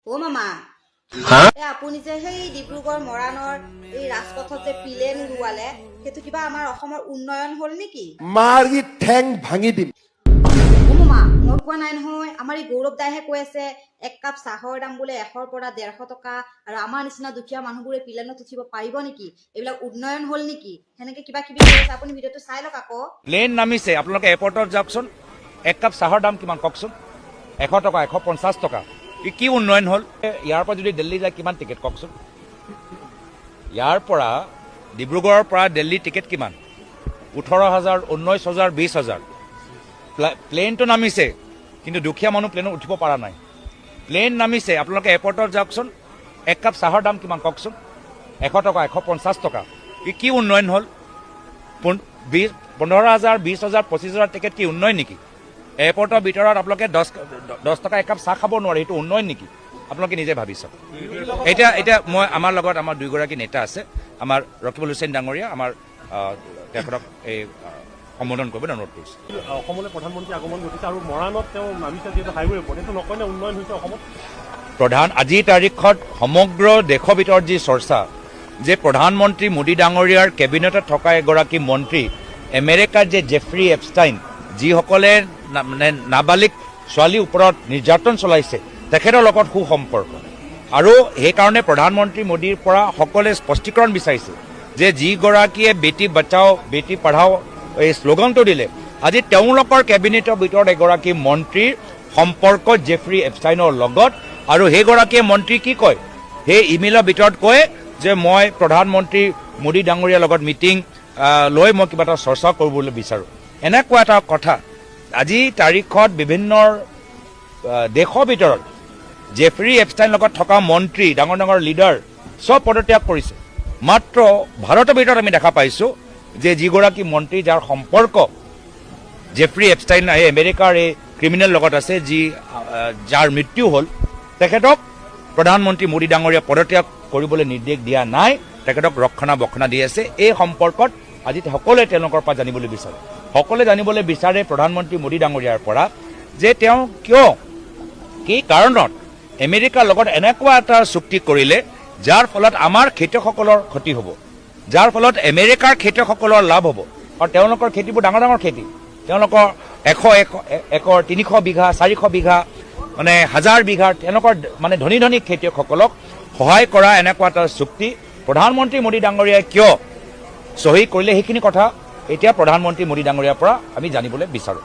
ও মামা আপুনি যে সেই ডিব্ৰুগড় মৰাণৰ এই ৰাজপথত যে প্লেন উৰুৱালে সেইটো কিবা আমাৰ অসমৰ উন্নয়ন হ'ল নেকি? মাৰি ঠেং ভাঙি দিম। ও মামা মই কোৱা নাই নহয়, আমাৰ এই গৌৰৱ দাইহে কৈ আছে এক কাপ চাহৰ দাম বোলে 100ৰ পৰা 150 টকা আৰু আমাৰ নিচিনা দুখীয়া মানুহবোৰে প্লেনত উঠিব পাৰিব নেকি? এইবিলাক উন্নয়ন হ'ল নেকি? সেনেকে কিবা কিবি কৈ আছে, আপুনি ভিডিঅ'টো চাই লওক আকৌ। প্লেন নামিছে, আপোনালোকে এয়াৰপৰ্টত যাওকচোন, এক কাপ চাহৰ দাম কিমান কওকচোন? 100 টকা 150 টকা। কি উন্নয়ন হ'ল? ইয়াৰ পৰা যদি দিল্লী যায় কিমান টিকেট কওকচোন? ইয়াৰ পৰা ডিব্ৰুগড়ৰ পৰা দিল্লীৰ টিকেট কিমান? 18,000, 19,000, 20,000। প্লেনটো নামিছে, কিন্তু দুখীয়া মানুহ প্লেনত উঠিব পৰা নাই। প্লেন নামিছে, আপোনালোকে এয়াৰপৰ্টত যাওকচোন, এক কাপ চাহৰ দাম কিমান কওকচোন? 100 টকা 150 টকা। কি উন্নয়ন হ'ল? 15,000, 20,000, 25,000 টিকেট কি উন্নয়ন নেকি? এয়াৰপৰ্টৰ ভিতৰত আপোনালোকে 10 টকা একাপ চাহ খাব নোৱাৰে, সেইটো উন্নয়ন নেকি? আপোনালোকে নিজে ভাবি চাওক। এতিয়া মই আমাৰ লগত আমাৰ দুইগৰাকী নেতা আছে, আমাৰ ৰকিবুল হুছেইন ডাঙৰীয়া, আমাৰ তেখেতক এই সম্বোধন কৰিবলৈ অনুৰোধ কৰিছোঁ। অসমলৈ প্ৰধানমন্ত্ৰী আগমন ঘটিছে আৰু মৰাণত তেওঁ নামিছে, যিহেতু হাইৱে ওপৰত, এইটো নকয় নে উন্নয়ন হৈছে অসমত? আজিৰ তাৰিখত সমগ্ৰ দেশৰ ভিতৰত যি চৰ্চা যে প্ৰধানমন্ত্ৰী মোদী ডাঙৰীয়াৰ কেবিনেটত থকা এগৰাকী মন্ত্ৰী আমেৰিকাৰ যে জেফ্ৰী এপষ্টাইন, যিসকলে নাবালিক ছোৱালীৰ ওপৰত নিৰ্যাতন চলাইছে, তেখেতৰ লগত সুসম্পৰ্ক, আৰু সেইকাৰণে প্ৰধানমন্ত্ৰী মোদীৰ পৰা সকলোৱে স্পষ্টীকৰণ বিচাৰিছে যে যিগৰাকীয়ে বেটী বচাও বেটী পঢ়াও এই শ্লোগানটো দিলে, আজি তেওঁলোকৰ কেবিনেটৰ ভিতৰত এগৰাকী মন্ত্ৰীৰ সম্পৰ্ক জেফ্ৰী এপষ্টাইনৰ লগত, আৰু সেইগৰাকীয়ে মন্ত্ৰী কি কয়, সেই ইমেইলৰ ভিতৰত কয় যে মই প্ৰধানমন্ত্ৰী মোদী ডাঙৰীয়াৰ লগত মিটিং লৈ মই কিবা এটা চৰ্চা কৰিবলৈ বিচাৰোঁ। এনেকুৱা এটা কথা আজি তাৰিখত বিভিন্ন দেশৰ ভিতৰত জেফ্ৰী এপষ্টাইনৰ লগত থকা মন্ত্ৰী, ডাঙৰ ডাঙৰ লিডাৰ চব পদত্যাগ কৰিছে। মাত্ৰ ভাৰতৰ ভিতৰত আমি দেখা পাইছোঁ যে যিগৰাকী মন্ত্ৰী যাৰ সম্পৰ্ক জেফ্ৰী এপষ্টাইন এই আমেৰিকাৰ এই ক্ৰিমিনেল লগত আছে, যাৰ মৃত্যু হ'ল, তেখেতক প্ৰধানমন্ত্ৰী মোদী ডাঙৰীয়া পদত্যাগ কৰিবলৈ নিৰ্দেশ দিয়া নাই, তেখেতক ৰক্ষণাবেক্ষণ দি আছে। এই সম্পৰ্কত আজি সকলোৱে তেওঁলোকৰ পৰা জানিবলৈ বিচাৰে, সকলোৱে জানিবলৈ বিচাৰে প্ৰধানমন্ত্ৰী মোদী ডাঙৰীয়াৰ পৰা যে তেওঁ কিয়, কি কাৰণত আমেৰিকাৰ লগত এনেকুৱা এটা চুক্তি কৰিলে যাৰ ফলত আমাৰ খেতিয়কসকলৰ ক্ষতি হ'ব, যাৰ ফলত আমেৰিকাৰ খেতিয়কসকলৰ লাভ হ'ব। আৰু তেওঁলোকৰ খেতিবোৰ ডাঙৰ ডাঙৰ খেতি, তেওঁলোকৰ 100 একৰ 300 বিঘা 400 বিঘা মানে 1000 বিঘাৰ তেওঁলোকৰ মানে ধনী ধনী খেতিয়কসকলক সহায় কৰা এনেকুৱা এটা চুক্তি প্ৰধানমন্ত্ৰী মোদী ডাঙৰীয়াই কিয় চহী কৰিলে, সেইখিনি কথা এতিয়া প্ৰধানমন্ত্ৰী মোদী ডাঙৰীয়াৰ পৰা আমি জানিবলৈ বিচাৰোঁ।